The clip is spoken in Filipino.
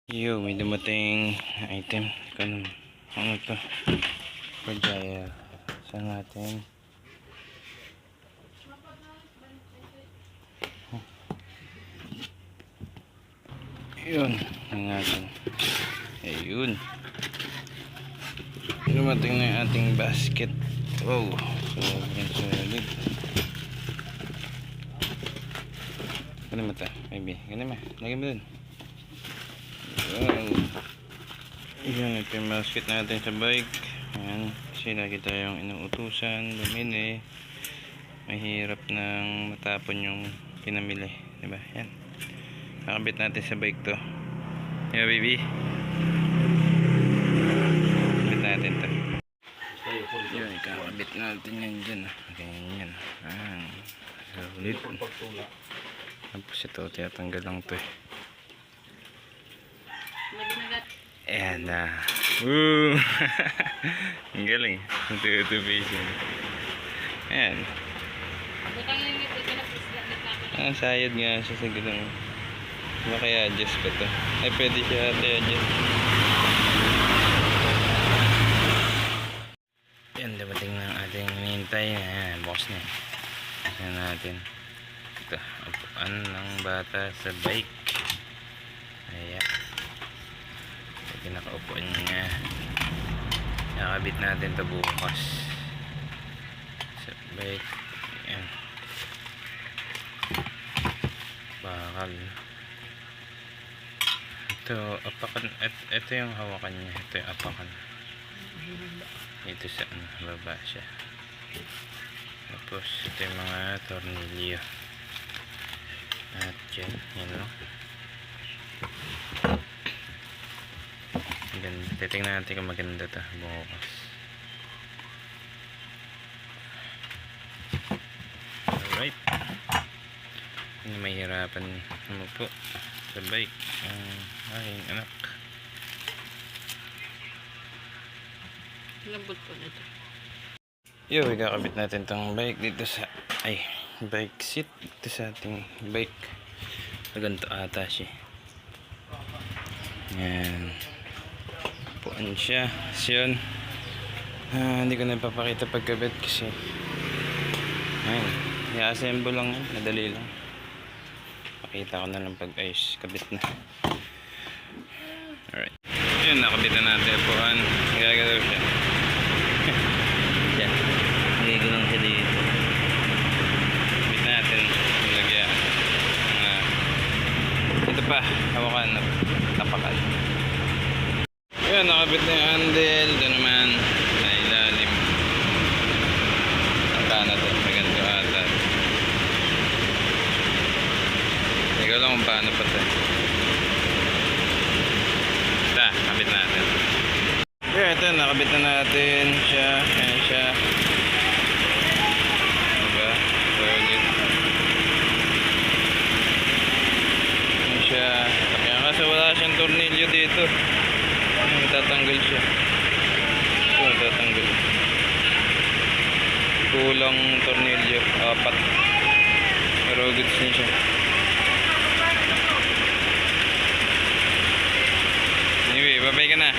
Yo, may dumating item. Ano to? Pajaya. Saan natin? Yun. Ang natin. Ayun. Dumating na yung ating basket. Wow. Sobrang solid. Ganun mo ta, baby. Ganun mo. Lagyan mo dun. Wow. Yan, ito yung basket natin sa bike. Ayan, kasi lagi tayong inuutusan, bumili. Mahirap nang matapon yung pinamili, diba? Yan, nakabit natin sa bike to. Yeah, baby, kabit natin to. Yun, kakabit natin yan dyan. Ganyan. Solid. Tapos ito, tinatanggal lang to eh. Ayan na. Woo! Ang galing. Tutubisin. Ayan. Ang sayad nga siya sa gulong. Maki-adjust ko to. Ay, pwede siya i-adjust. Ayan, dapating na ang ating hinihintay. Ayan, box na. Ayan natin. Ito, upuan ng bata sa bike. Ayan. Pinakaupuan niya. Nakabit natin ito bukas sa bike. Ayan. Bakal. Ito, apakan. Ito yung hawakan niya. Ito yung apakan. Ito sa baba siya. Tapos ito yung mga tornilyo. At yan. Yan o. Titingnan natin kung maganda ito bukas. Alright, hindi mahirapan po sa bike ang aking anak. Lambot po nito. Yo, ikakabit natin itong bike dito sa bike seat dito sa ating bike. Ganito ata siya. Yan, puan siya. So yun, hindi ko na ipapakita pagkabit kasi ayun, i-assemble lang yun, madali lang. Pakita ko na lang pag ayos kabit na. Alright, yun, nakabit na natin ang puan. Gagalaw siya. Yan, nagigil lang siya dito. Kabit natin yung lagyan. Ito pa, hawakan na tapakan. Ayan, nakabit na yung handle. Ito naman na ilalim. Ang kana to, may ganito ata. Ikaw lang kung paano pa ito. Ito, nakabit natin. Yeah, ito, nakabit na natin siya. Ayan siya. Diba? Solid. Ayan siya. Kaya kasi wala siyang tornilyo dito. Matatanggal siya. Ito, matatanggal. Kulang tornilyo. 4. Pero goods na siya. Anyway, babay ka na.